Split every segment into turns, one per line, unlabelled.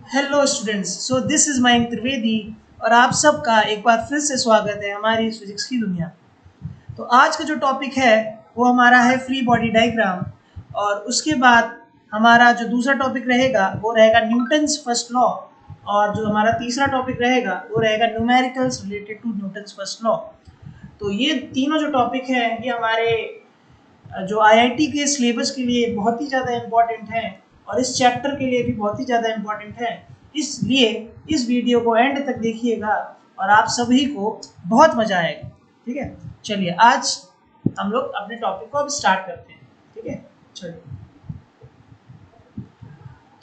Hello students, so this is Mayank Trivedi और आप सबका एक बार फिर से स्वागत है हमारी फिजिक्स की दुनिया। तो आज का जो टॉपिक है वो हमारा है फ्री बॉडी डायग्राम। और उसके बाद हमारा जो दूसरा टॉपिक रहेगा वो रहेगा न्यूटन्स फर्स्ट लॉ। और जो हमारा तीसरा टॉपिक रहेगा वो रहेगा numericals related to Newton's first law. तो ये तीनों जो टॉपिक हैं ये हमारे जो आईआईटी के सिलेबस के लिए बहुत ही ज़्यादा इम्पॉर्टेंट है और इस चैप्टर के लिए भी बहुत ही ज़्यादा इम्पॉर्टेंट है। इसलिए इस वीडियो को एंड तक देखिएगा और आप सभी को बहुत मज़ा आएगा। ठीक है, चलिए आज हम लोग अपने टॉपिक को अब स्टार्ट करते हैं। ठीक है, चलिए।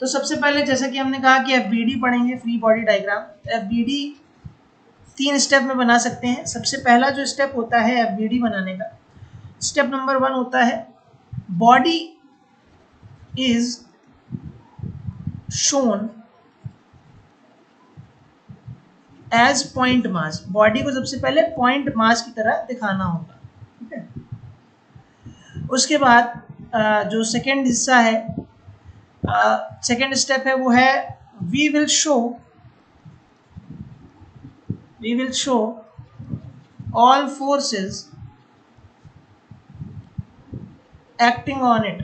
तो सबसे पहले जैसा कि हमने कहा कि एफबीडी पढ़ेंगे, free body diagram. FBD 3 step में बना सकते हैं। सबसे पहला जो स्टेप होता है एफबीडी बनाने का, स्टेप नंबर 1 होता है body is shown as point mass. Body को सबसे पहले पॉइंट मास की तरह दिखाना होगा। ठीक है, उसके बाद जो सेकेंड हिस्सा है, सेकेंड स्टेप है वो है we will show all forces acting on it.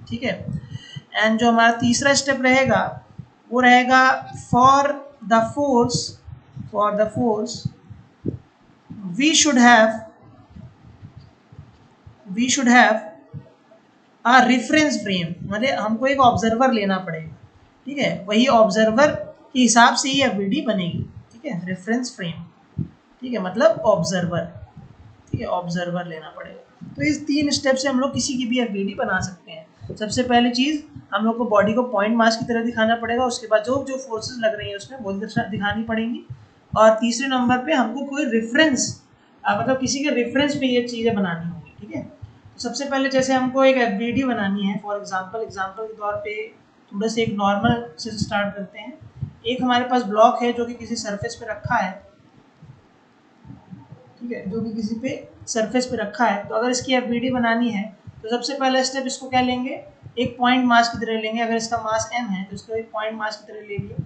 ठीक है, एंड जो हमारा तीसरा स्टेप रहेगा वो रहेगा for the force we should have a reference frame. मतलब हमको एक ऑब्जर्वर लेना पड़ेगा। ठीक है, वही ऑब्जर्वर के हिसाब से ही एफबीडी बनेगी। ठीक है, रेफरेंस फ्रेम। ठीक है, मतलब ऑब्जर्वर। ठीक है, ऑब्जर्वर लेना पड़ेगा। तो इस 3 स्टेप से हम लोग किसी की भी एफबीडी बना सकते हैं। सबसे पहली चीज़, हम लोग को बॉडी को पॉइंट मास की तरह दिखाना पड़ेगा। उसके बाद जो जो फोर्सेस लग रही हैं उसमें वो दिखानी पड़ेंगी। और तीसरे नंबर पे हमको कोई रेफरेंस, मतलब किसी के रेफरेंस पे ये चीज़ें बनानी होंगी। ठीक है, तो सबसे पहले जैसे हमको एक एफबीडी बनानी है, फॉर एग्जाम्पल के तौर पे थोड़ा से एक नॉर्मल से स्टार्ट करते हैं। एक हमारे पास ब्लॉक है जो कि किसी सरफेस पे रखा है। ठीक है, जो कि किसी पे सरफेस पे रखा है। तो अगर इसकी एफबीडी बनानी है तो सबसे पहला स्टेप इसको क्या लेंगे, एक पॉइंट मास की तरह लेंगे। अगर इसका मास m है तो इसको एक पॉइंट मास की तरह ले लिया।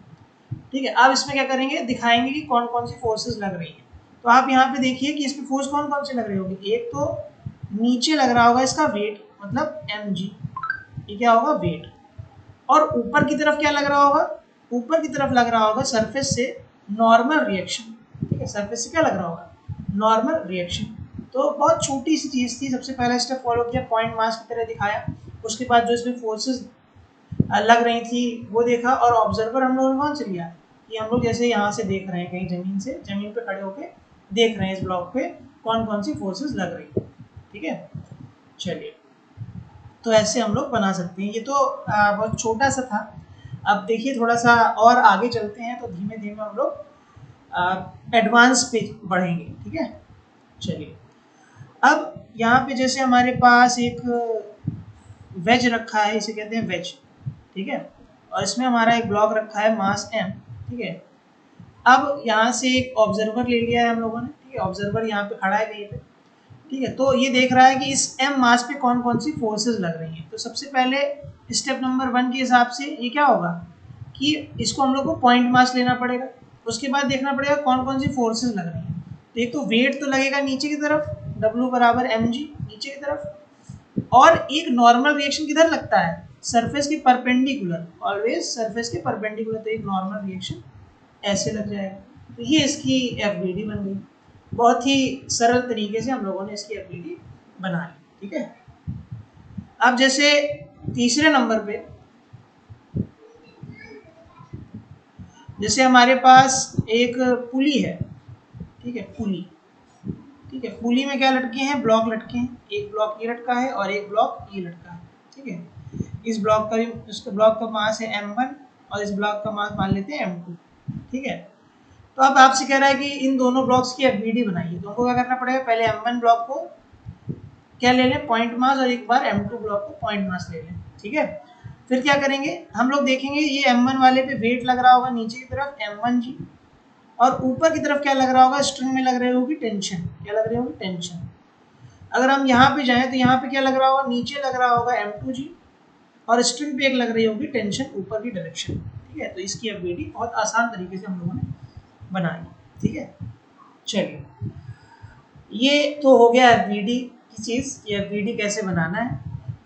ठीक है, अब इसमें क्या करेंगे, दिखाएंगे कि कौन कौन सी फोर्सेस लग रही हैं। तो आप यहाँ पे देखिए कि इसमें फोर्स कौन कौन सी लग रही होगी। एक तो नीचे लग रहा होगा इसका वेट, मतलब mg, ये क्या होगा, वेट। और ऊपर की तरफ क्या लग रहा होगा, ऊपर की तरफ लग रहा होगा सरफेस से नॉर्मल रिएक्शन। ठीक है, सरफेस से क्या लग रहा होगा, नॉर्मल रिएक्शन। तो बहुत छोटी सी चीज़ थी। सबसे पहला स्टेप फॉलो किया, पॉइंट मास की तरह दिखाया। उसके बाद जो इसमें फोर्सेस लग रही थी वो देखा। और ऑब्जर्वर हम लोगों ने कौन से लिया, कि हम लोग जैसे यहाँ से देख रहे हैं, कहीं जमीन पे खड़े होके देख रहे हैं इस ब्लॉक पे कौन कौन सी फोर्सेस लग रही है। ठीक है, चलिए, तो ऐसे हम लोग बना सकते हैं। ये तो बहुत छोटा सा था। अब देखिए थोड़ा सा और आगे चलते हैं तो धीमे धीमे हम लोग एडवांस पे बढ़ेंगे। ठीक है, चलिए। अब यहाँ पे जैसे हमारे पास एक वेज रखा है, इसे कहते हैं वेज। ठीक है, और इसमें हमारा एक ब्लॉक रखा है मास m। ठीक है, अब यहाँ से एक ऑब्जर्वर ले लिया है हम लोगों ने। ठीक है, ऑब्जर्वर यहाँ पे खड़ा है कहीं पे। ठीक है, तो ये देख रहा है कि इस m मास पे कौन कौन सी फोर्सेस लग रही हैं। तो सबसे पहले स्टेप नंबर 1 के हिसाब से ये क्या होगा कि इसको हम लोग को पॉइंट मास लेना पड़ेगा। उसके बाद देखना पड़ेगा कौन कौन सी फोर्सेस लग रही हैं। तो एक तो वेट तो लगेगा नीचे की तरफ, W बराबर mg, नीचे की तरफ। और एक नॉर्मल रिएक्शन किधर लगता है, सरफेस के परपेंडिकुलर, ऑलवेज सरफेस के परपेंडिकुलर। तो एक नॉर्मल रिएक्शन ऐसे लग जाएगा। तो ये इसकी एफबीडी बन गई। बहुत ही सरल तरीके से हम लोगों ने इसकी एफबीडी बना ली। ठीक है, अब जैसे तीसरे नंबर पे जैसे हमारे पास एक पुली है। ठीक है, पुली। ठीक है, पुली में क्या लटके हैं, ब्लॉक लटके हैं। एक ब्लॉक ये लटका है और एक ब्लॉक ये लटका है। ठीक है, इस ब्लॉक का भी, इसका ब्लॉक का मास है m1 और इस ब्लॉक का मास मान लेते हैं m2। ठीक है, तो अब आपसे कह रहा है कि इन दोनों ब्लॉक्स की एफबीडी बनाइए। तो हमको क्या करना पड़ेगा, पहले m1 ब्लॉक को क्या ले लें, पॉइंट मास, और एक बार m2 ब्लॉक को पॉइंट मास ले लें। ठीक है, फिर क्या करेंगे, हम लोग देखेंगे ये m1 वाले पे वेट लग रहा होगा नीचे की तरफ m1g, और ऊपर की तरफ क्या लग रहा होगा, स्ट्रिंग में लग रही होगी टेंशन। क्या लग रही होगी, टेंशन। अगर हम यहाँ पे जाएं तो यहाँ पे क्या लग रहा होगा, नीचे लग रहा होगा m2g, और स्ट्रिंग पे एक लग रही होगी टेंशन ऊपर की डायरेक्शन। ठीक है, तो इसकी FBD बहुत आसान तरीके से हम लोगों ने बनाई। ठीक है, चलिए ये तो हो गया FBD की चीज़, ये FBD कैसे बनाना है।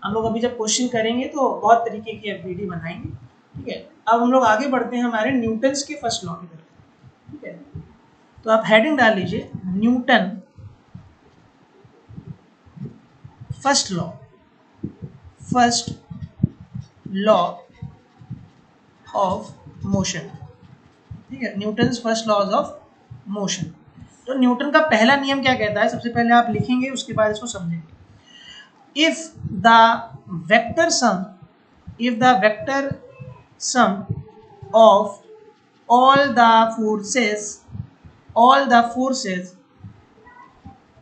हम लोग अभी जब क्वेश्चन करेंगे तो बहुत तरीके की FBD बनाएंगे। ठीक है, अब हम लोग आगे बढ़ते हैं हमारे न्यूटन्स के फर्स्ट लॉ की तरफ। ठीक है, तो आप हेडिंग डाल लीजिए Newton first law of motion. ठीक है, Newton's first laws of motion. तो न्यूटन का पहला नियम क्या कहता है, सबसे पहले आप लिखेंगे उसके बाद इसको समझेंगे। If the vector sum of all the forces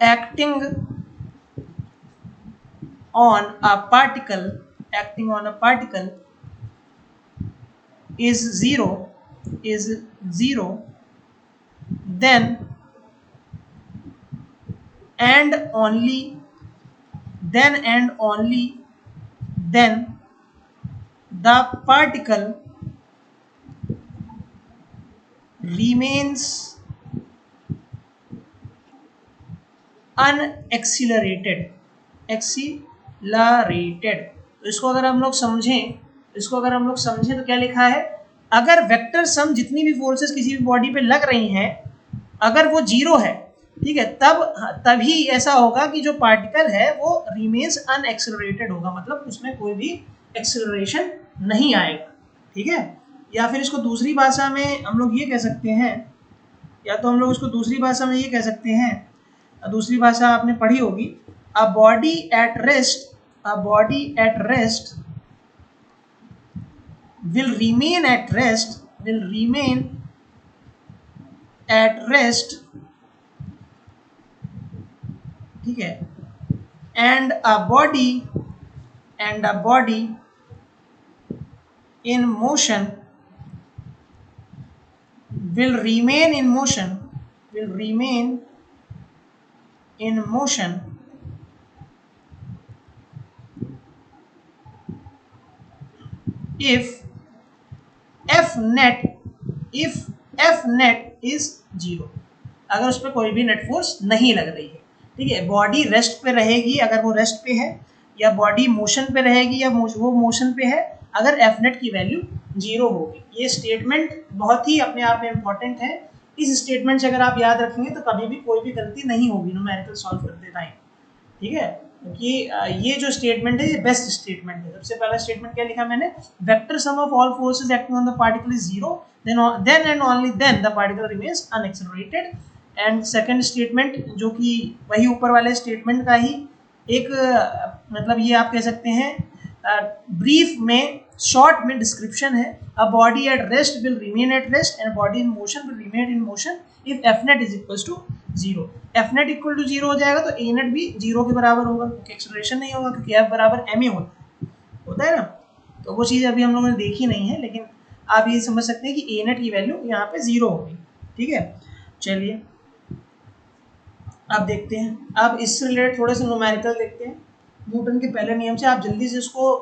acting on a particle is zero, then and only then the particle remains unaccelerated। तो इसको अगर हम लोग समझें तो क्या लिखा है, अगर वेक्टर सम जितनी भी फोर्सेस किसी भी बॉडी पे लग रही हैं अगर वो जीरो है, ठीक है, तभी ऐसा होगा कि जो पार्टिकल है वो रिमेन्स अनएक्सेलरेटेड होगा, मतलब उसमें कोई भी एक्सेलरेशन नहीं आएगा। ठीक है, या फिर इसको दूसरी भाषा में हम लोग ये कह सकते हैं, दूसरी भाषा आपने पढ़ी होगी, अ body at rest will remain at rest, ठीक है, and a body in motion will remain in motion if F net is 0, अगर उस पर कोई भी नेट फोर्स नहीं लग रही है। ठीक है, बॉडी रेस्ट पे रहेगी अगर वो रेस्ट पे है, या बॉडी मोशन पे रहेगी या वो मोशन पे है अगर F net की वैल्यू 0 होगी। ये स्टेटमेंट बहुत ही अपने आप में इम्पॉर्टेंट है। इस स्टेटमेंट से अगर आप याद रखेंगे तो कभी भी कोई भी गलती नहीं होगी न्यूमेरिकल सॉल्व करते टाइम। ठीक है, क्योंकि ये जो स्टेटमेंट है ये बेस्ट स्टेटमेंट है। सबसे पहला स्टेटमेंट क्या लिखा मैंने, vector sum of all forces acting on the particle is 0, then and only then the particle remains unaccelerated। And second statement जो कि वही ऊपर वाले स्टेटमेंट का ही एक मतलब ये आप कह सकते हैं ब्रीफ में शॉर्ट में डिस्क्रिप्शन है, a body at rest will remain at rest and body in motion will remain in motion if F net is equals to 0। F net equal to 0 हो जाएगा तो A net भी 0 के बराबर होगा, क्योंकि एक्सेलरेशन नहीं होगा, क्योंकि F बराबर ma होता है ना। तो वो चीज़ अभी हम लोगों ने देखी नहीं है, लेकिन आप ये समझ सकते हैं कि A net की वैल्यू यहाँ पे 0 होगी। ठीक है, चलिए अब देखते हैं, अब इससे रिलेटेड थोड़े से न्यूमेरिकल देखते हैं न्यूटन के पहले नियम से। आप जल्दी से इसको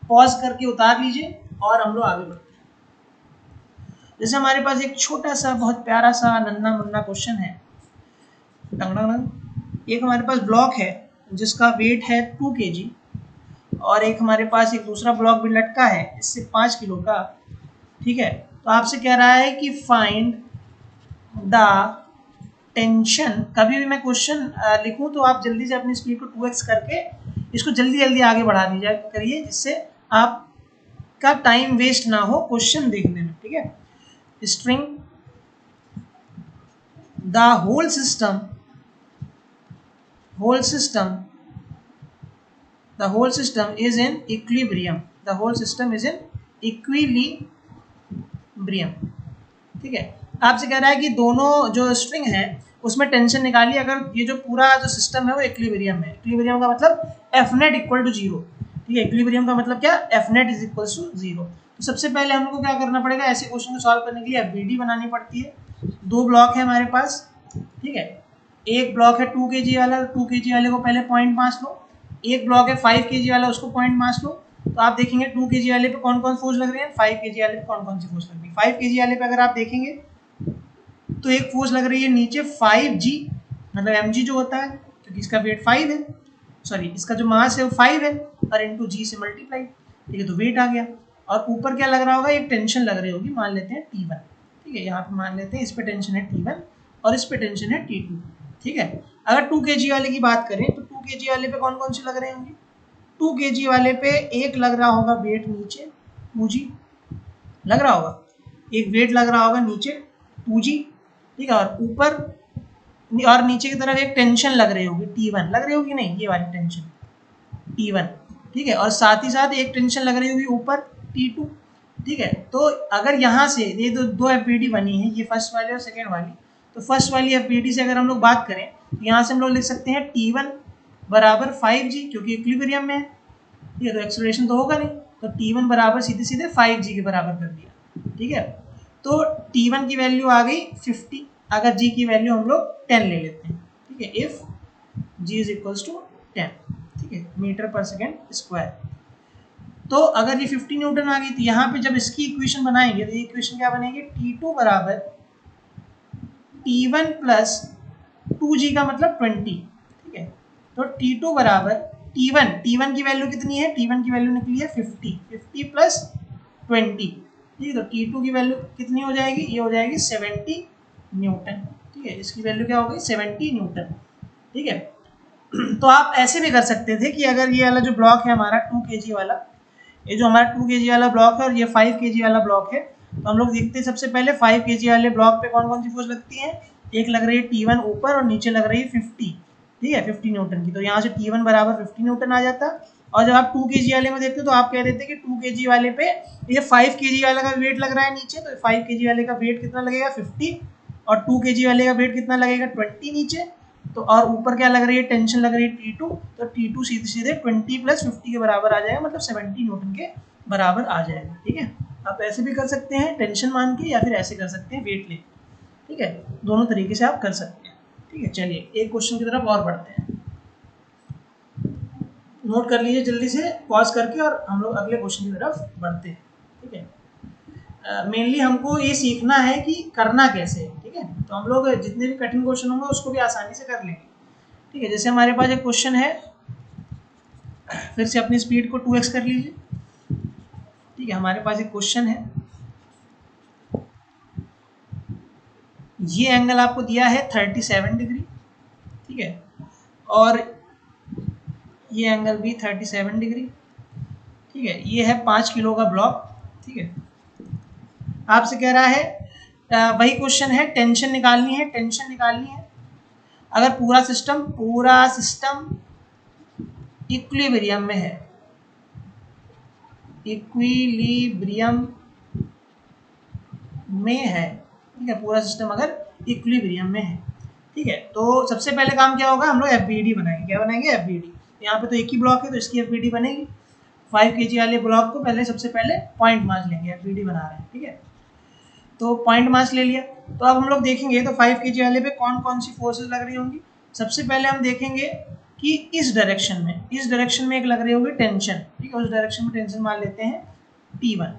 पॉज करके उतार लीजिए और हम लोग आगे बढ़ते हैं। जैसे हमारे पास एक छोटा सा बहुत प्यारा सा नन्ना मुन्ना क्वेश्चन है, एक हमारे पास ब्लॉक है जिसका वेट है 2 kg और एक हमारे पास एक दूसरा ब्लॉक भी लटका है इससे 5 किलो का। ठीक है, तो आपसे कह रहा है कि फाइंड द टेंशन। कभी भी मैं क्वेश्चन लिखूं तो आप जल्दी से अपनी स्पीड को 2x करके इसको जल्दी आगे बढ़ा दीजिए करिए, जिससे आपका टाइम वेस्ट ना हो क्वेश्चन देखने में। ठीक है, string the whole system is in equilibrium। ठीक है, आपसे कह रहा है कि दोनों जो स्ट्रिंग है उसमें टेंशन निकालिए अगर ये जो पूरा जो सिस्टम है वो इक्विलिब्रियम में। इक्विलिब्रियम का मतलब F net इक्वल टू 0। ठीक है, इक्विलिब्रियम का मतलब क्या, F net is equal to 0। तो सबसे पहले हम लोग को क्या करना पड़ेगा, ऐसे क्वेश्चन को सॉल्व करने के लिए FBD बनानी पड़ती है। 2 ब्लॉक है हमारे पास। ठीक है, एक ब्लॉक है 2 kg वाला, 2 kg वाले को पहले पॉइंट मास लो। एक ब्लॉक है 5 kg वाला, उसको पॉइंट मास लो। तो आप देखेंगे 2 kg वाले पे कौन कौन सी फोर्स लग रही है, 5 kg वाले पे कौन कौन सी फोर्स लग रही है। 5 kg वाले पे अगर आप देखेंगे तो एक फोर्स लग रही है नीचे 5g, मतलब mg जो होता है, क्योंकि इसका वेट 5 है, सॉरी इसका जो मास है वो 5 है और इंटू जी से मल्टीप्लाई, ठीक है, तो वेट आ गया। और ऊपर क्या लग रहा होगा, एक टेंशन लग रही होगी, मान लेते हैं T1, ठीक है, यहाँ पे मान लेते हैं इस पे टेंशन है T1 और इस पे टेंशन है T2, ठीक है। अगर 2 kg वाले की बात करें तो 2 kg वाले पे कौन कौन सी लग रहे होंगे, 2 kg वाले पे एक लग रहा होगा वेट नीचे 2g लग रहा होगा, एक वेट लग रहा होगा नीचे 2g, ठीक है, और ऊपर और नीचे की तरफ एक टेंशन लग रही होगी T1 लग रही होगी, नहीं ये वाली टेंशन T1, ठीक है, और साथ ही साथ एक टेंशन लग रही होगी ऊपर T2, ठीक है। तो अगर यहाँ से ये दो FBD बनी है, ये फर्स्ट वाली और सेकेंड वाली, तो फर्स्ट वाली FBD से अगर हम लोग बात करें तो यहाँ से हम लोग लिख सकते हैं T1 बराबर 5g, क्योंकि इक्विलिब्रियम में है, ठीक है, तो एक्सेलरेशन तो होगा नहीं, तो T1 बराबर सीधे सीधे 5g के बराबर कर दिया, ठीक है। तो T1 की वैल्यू आ गई 50, अगर g की वैल्यू हम लोग 10 ले लेते हैं, ठीक है, if g is equals to 10, ठीक है, मीटर पर सेकेंड स्क्वायर। तो अगर ये 50 न्यूटन आ गई तो यहाँ पे जब इसकी इक्वेशन बनाएंगे तो ये इक्वेशन क्या बनेगी, T2 बराबर T1 प्लस 2g का मतलब 20, ठीक है। तो T2 बराबर T1 की वैल्यू कितनी है, T1 की वैल्यू निकली है 50 प्लस 20, ठीक है, तो T2 की वैल्यू कितनी हो जाएगी, ये हो जाएगी 70 न्यूटन, ठीक है, इसकी वैल्यू क्या हो गई 70 न्यूटन, ठीक है। तो आप ऐसे भी कर सकते थे कि अगर ये वाला जो ब्लॉक है हमारा 2 kg वाला, ये जो हमारा 2 kg वाला ब्लॉक है और ये 5 kg वाला ब्लॉक है, तो हम लोग देखते हैं सबसे पहले 5 kg वाले ब्लॉक पे कौन कौन सी फोर्स लगती है, एक लग रही है T1 ऊपर और नीचे लग रही है 50, ठीक है, 50 न्यूटन की, तो यहाँ से T1 बराबर 50 न्यूटन आ जाता। और जब आप 2 kg वाले में देखते हो तो आप कह देते कि 2 kg वाले पे ये 5 kg वाले का वेट लग रहा है नीचे, तो 5 kg वाले का वेट कितना लगेगा 50 और 2 kg वाले का वेट कितना लगेगा 20 नीचे, तो और ऊपर क्या लग रही है, टेंशन लग रही है T2, तो T2 सीधे सीधे 20 प्लस 50 के बराबर आ जाएगा, मतलब 70 न्यूटन के बराबर आ जाएगा, ठीक है। आप ऐसे भी कर सकते हैं टेंशन मान के, या फिर ऐसे कर सकते हैं वेट लेके, ठीक है, दोनों तरीके से आप कर सकते हैं, ठीक है। चलिए एक क्वेश्चन की तरफ और बढ़ते हैं, नोट कर लीजिए जल्दी से पॉज करके और हम लोग अगले क्वेश्चन की तरफ बढ़ते हैं, ठीक है। मेनली हमको ये सीखना है कि करना कैसे है, ठीक है, तो हम लोग जितने भी कठिन क्वेश्चन होंगे उसको भी आसानी से कर लेंगे, ठीक है। जैसे हमारे पास एक क्वेश्चन है, फिर से अपनी स्पीड को 2x कर लीजिए, ठीक है, हमारे पास एक क्वेश्चन है, ये एंगल आपको दिया है 37 डिग्री, ठीक है, और ये एंगल भी 37 डिग्री, ठीक है, ये है 5 किलो का ब्लॉक, ठीक है। आपसे कह रहा है वही क्वेश्चन है, टेंशन निकालनी है, टेंशन निकालनी है अगर पूरा सिस्टम इक्विलिब्रियम में है, इक्विलिब्रियम में है, ठीक है, पूरा सिस्टम अगर इक्विलिब्रियम में है, ठीक है, तो सबसे पहले काम क्या होगा, हम लोग FBD बनाएंगे, क्या बनाएंगे FBD, यहाँ पे तो एक ही ब्लॉक है तो इसकी FBD बनेगी, 5 kg वाले ब्लॉक को पहले सबसे पहले पॉइंट मास लेंगे, FBD बना रहे हैं, ठीक है, तो पॉइंट मास ले लिया। तो अब हम लोग देखेंगे तो 5 kg वाले पे कौन कौन सी फोर्सेस लग रही होंगी। सबसे पहले हम देखेंगे कि इस डायरेक्शन में एक लग रही होगी टेंशन, ठीक है, उस डायरेक्शन में टेंशन मान लेते हैं T1,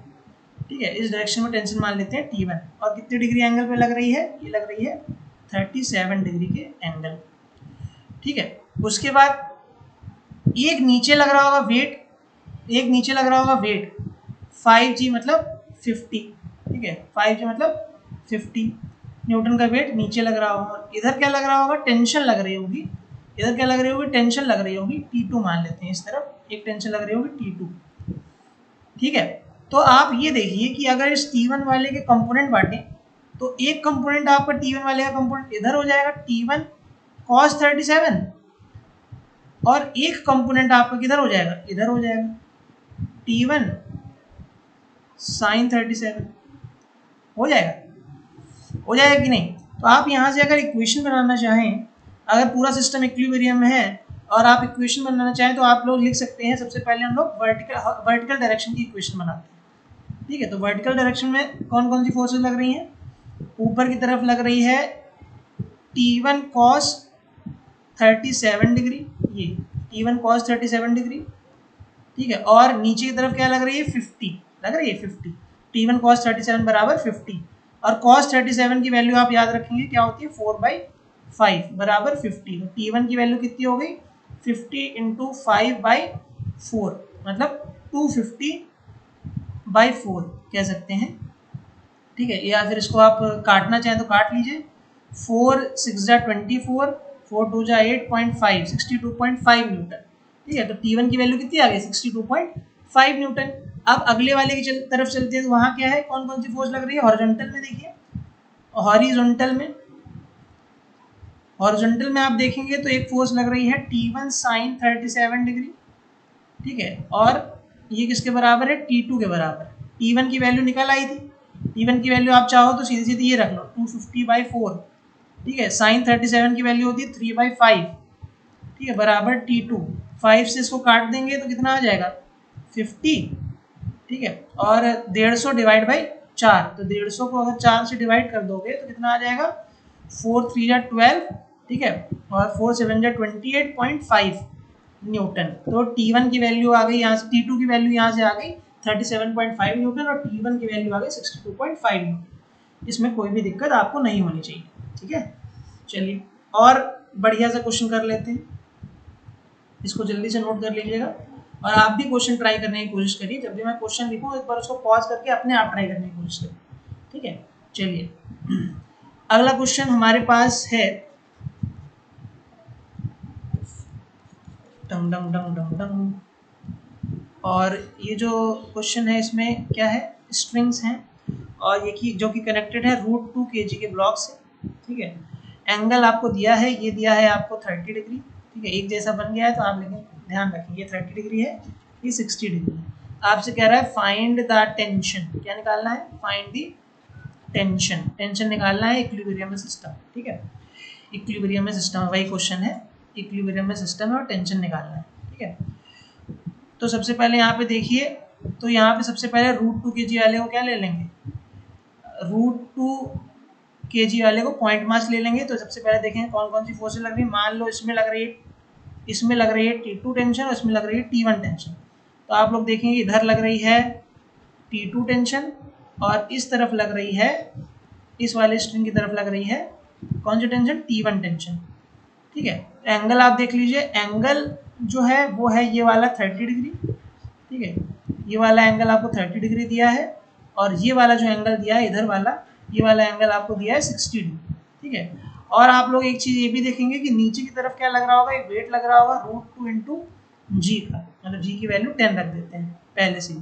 ठीक है, इस डायरेक्शन में टेंशन मान लेते हैं T1, और कितने डिग्री एंगल पे लग रही है, ये लग रही है 37 डिग्री के एंगल, ठीक है। उसके बाद एक नीचे लग रहा होगा वेट 5g मतलब 50, ठीक है, 5g मतलब 50 न्यूटन का वेट नीचे लग रहा होगा। इधर क्या लग रहा होगा, टेंशन लग रही होगी, टेंशन लग रही होगी T2 मान लेते हैं, इस तरफ एक टेंशन लग रही होगी T2, ठीक है। तो आप ये देखिए कि अगर इस T1 वाले के कंपोनेंट बांटे तो एक कंपोनेंट आपका T1 वाले का कंपोनेंट इधर हो जाएगा T1 cos 37, और एक कंपोनेंट आपका किधर हो जाएगा, इधर हो जाएगा T1 sin 37, हो जाएगा कि नहीं। तो आप यहाँ से अगर इक्वेशन बनाना चाहें, अगर पूरा सिस्टम इक्विलिब्रियम में है और आप इक्वेशन बनाना चाहें तो आप लोग लिख सकते हैं, सबसे पहले हम लोग वर्टिकल डायरेक्शन की इक्वेशन बनाते हैं, ठीक है। तो वर्टिकल डायरेक्शन में कौन कौन सी फोर्सेस लग रही हैं, ऊपर की तरफ लग रही है T1 cos 37 डिग्री, ये T1 cos 37 डिग्री, ठीक है, और नीचे की तरफ क्या लग रही है 50 लग रही है 50, T1 cos 37 बराबर 50, और cos 37 की वैल्यू आप याद रखेंगे क्या होती है 4/5 बराबर 50, तो T1 की वैल्यू कितनी हो गई 50 इंटू 5/4 मतलब 250/4 कह सकते हैं। ठीक है, या फिर इसको आप काटना चाहें तो काट लीजिए, 4 6 जा 24, 4 2 जा 8.5 62.5 न्यूटन। ठीक है, तो T1 की वैल्यू कितनी आ गई 62.5 न्यूटन। अब अगले वाले की तरफ चलते हैं, तो वहाँ क्या है, कौन कौन सी फोर्स लग रही है हॉरिजॉन्टल में, देखिए हॉरिजॉन्टल में आप देखेंगे तो एक फोर्स लग रही है T1 sin 37 डिग्री। ठीक है, और ये किसके बराबर है T2 के बराबर। T1 की वैल्यू निकल आई थी, T1 की वैल्यू आप चाहो तो सीधी सीधी ये रख लो 250/4। ठीक है, sin 37 की वैल्यू होती है 3/5। ठीक है, बराबर T2, 5 से इसको काट देंगे तो कितना आ जाएगा 50। ठीक है, और 150 डिवाइड बाई 4, तो 150 को अगर 4 से डिवाइड कर दोगे तो कितना आ जाएगा 4 3 जा 12। ठीक है, और 4 7 जा 28.5 न्यूटन। तो T1 की वैल्यू आ गई यहाँ से, T2 की वैल्यू यहाँ से आ गई 37.5 न्यूटन, और T1 की वैल्यू आ गई 62.5 न्यूटन। इसमें कोई भी दिक्कत आपको नहीं होनी चाहिए। ठीक है, चलिए और बढ़िया सा क्वेश्चन कर लेते हैं, इसको जल्दी से नोट कर लीजिएगा, और आप भी क्वेश्चन ट्राई करने की कोशिश करिए। जब भी मैं क्वेश्चन लिखूँ एक बार उसको पॉज करके अपने आप ट्राई करने की कोशिश करिए। ठीक है, चलिए अगला क्वेश्चन हमारे पास है, डंग डंग डंग डंग डंग, और ये जो क्वेश्चन है इसमें क्या है, स्ट्रिंग्स हैं, और ये की जो कि कनेक्टेड है √2 kg के ब्लॉक से। ठीक है, एंगल आपको दिया है, ये दिया है आपको 30 डिग्री। ठीक है, एक जैसा बन गया है, तो आप लेकिन ध्यान रखें ये 30 डिग्री है, ये 60 डिग्री है। आपसे कह रहा है फाइंड द टेंशन, क्या निकालना है, फाइंड द टेंशन, टेंशन निकालना है इक्विलिब्रियम में सिस्टम। ठीक है, इक्विलिब्रियम में सिस्टम वही क्वेश्चन है, इक्विलिब्रियम में सिस्टम है और टेंशन निकालना है। ठीक है, तो सबसे पहले यहाँ पे देखिए, तो यहाँ पे सबसे पहले √2 kg वाले को क्या ले लेंगे, √2 kg वाले को पॉइंट मास ले लेंगे। तो सबसे पहले देखें कौन कौन सी फोर्सेज लग रही है। मान लो इसमें लग रही है T2 टेंशन, और इसमें लग रही है T1 टेंशन। तो आप लोग देखेंगे इधर लग रही है T2 टेंशन, और इस तरफ लग रही है, इस वाले स्ट्रिंग की तरफ लग रही है कौन सी टेंशन, T1 टेंशन। ठीक है, एंगल आप देख लीजिए, एंगल जो है वो है ये वाला 30 डिग्री। ठीक है, ये वाला एंगल आपको 30 डिग्री दिया है, और ये वाला जो एंगल दिया है इधर वाला, ये वाला एंगल आपको दिया है 60 डिग्री। ठीक है, और आप लोग एक चीज़ ये भी देखेंगे कि नीचे की तरफ क्या लग रहा होगा, एक वेट लग रहा होगा √2 इंटू जी का, मतलब जी की वैल्यू 10 रख देते हैं पहले से ही।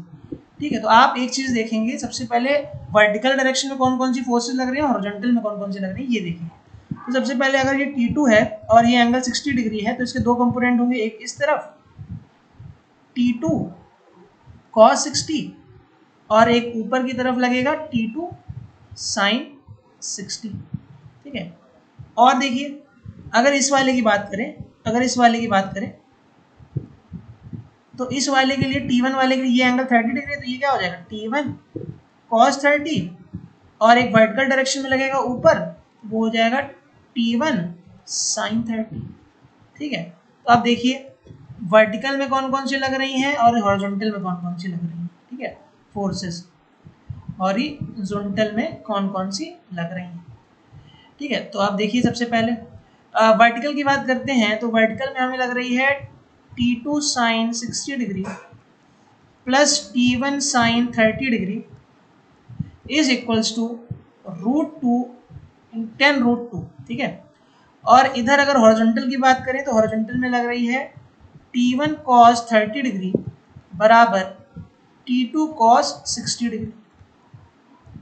ठीक है, तो आप एक चीज़ देखेंगे, सबसे पहले वर्टिकल डायरेक्शन में कौन कौन सी फोर्सेज लग रही है, हॉरिजॉन्टल में कौन कौन सी लग रही है, ये देखेंगे। तो सबसे पहले अगर ये T2 है और ये एंगल 60 डिग्री है, तो इसके दो कंपोनेंट होंगे, एक इस तरफ T2 cos 60, और एक ऊपर की तरफ लगेगा T2 sin 60। ठीक है, और देखिए अगर इस वाले की बात करें, तो इस वाले के लिए T1 वाले के लिए ये एंगल 30 डिग्री है, तो ये क्या हो जाएगा T1 cos 30, और एक वर्टिकल डायरेक्शन में लगेगा ऊपर, वो हो जाएगा T1 sin 30। ठीक है, तो आप देखिए वर्टिकल में कौन कौन सी लग रही हैं और हॉरिजॉन्टल में कौन कौन सी लग रही हैं। ठीक है, फोर्सेस हॉरिजॉन्टल में कौन कौन सी लग रही हैं। ठीक है, तो आप देखिए सबसे पहले वर्टिकल की बात करते हैं, तो वर्टिकल में हमें लग रही है T2 sin 60 degree plus T1 sin 30 degree is equals to √2 10√2। ठीक है, और इधर अगर हॉरिजॉन्टल की बात करें, तो हॉरिजॉन्टल में लग रही है T1 cos 30 डिग्री बराबर T2 cos 60 डिग्री।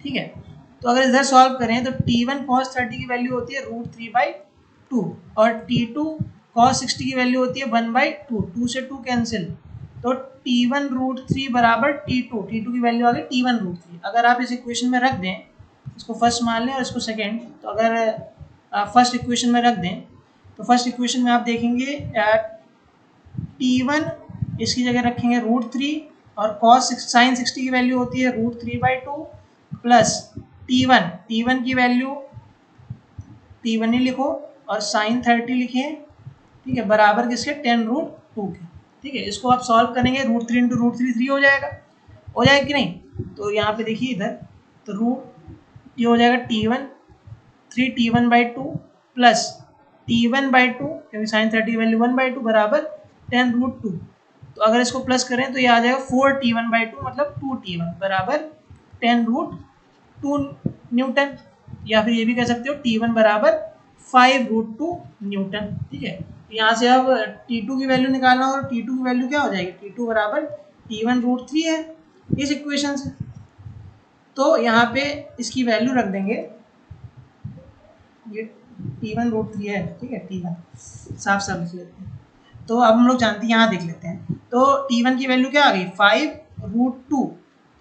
ठीक है, तो अगर इधर सॉल्व करें तो T1 cos 30 की वैल्यू होती है √3/2, और T2 cos 60 की वैल्यू होती है 1/2, 2 से 2 कैंसिल, तो T1 √3 बराबर T2 की वैल्यू आ गई T1 √3। अगर आप इस इक्वेशन में रख दें, इसको फर्स्ट मान लें और इसको सेकेंड, तो अगर फर्स्ट इक्वेशन में रख दें, तो फर्स्ट इक्वेशन में आप देखेंगे T1 इसकी जगह रखेंगे √3, और cos sin 60 की वैल्यू होती है √3/2 प्लस T1 की वैल्यू T1 ही लिखो और sin 30 लिखें। ठीक है, बराबर किसके 10√2 के। ठीक है, इसको आप सॉल्व करेंगे, √3 इंटू √3 3 हो जाएगा कि नहीं? तो यहाँ पे देखिए इधर, तो ये हो जाएगा T1 3T1/2 प्लस T1/2, क्योंकि साइन 30 की वैल्यू 1/2 बराबर 10√2। तो अगर इसको प्लस करें तो ये आ जाएगा 4T1/2 मतलब 2T1 बराबर 10√2 न्यूटन, या फिर ये भी कह सकते हो T1 बराबर 5√2 न्यूटन। ठीक है, यहाँ से अब T2 की वैल्यू निकालना, और T2 की वैल्यू क्या हो जाएगी? T2 बराबर T1√3 है इस इक्वेशन से। तो यहाँ पे इसकी वैल्यू रख देंगे, ये T1√3 है, ठीक है, T1 साफ साफ लिख लेते हैं। तो अब हम लोग जानते हैं, यहाँ देख लेते हैं, तो T1 की वैल्यू क्या आ गई? 5√2,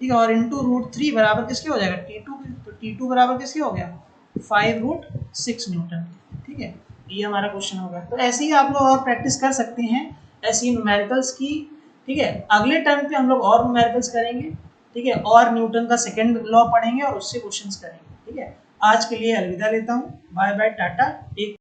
ठीक है, और इंटू √3 बराबर किसके हो जाएगा? T2 की। तो T2 बराबर किसके हो गया? 5√6 न्यूटन। ठीक है, ये हमारा क्वेश्चन होगा। तो ऐसे ही आप लोग और प्रैक्टिस कर सकते हैं ऐसी न्यूमेरिकल्स की। ठीक है, अगले टर्म पे हम लोग और न्यूमेरिकल्स करेंगे, ठीक है, और न्यूटन का सेकंड लॉ पढ़ेंगे और उससे क्वेश्चंस करेंगे। ठीक है, आज के लिए अलविदा लेता हूँ, बाय बाय, टाटा। एक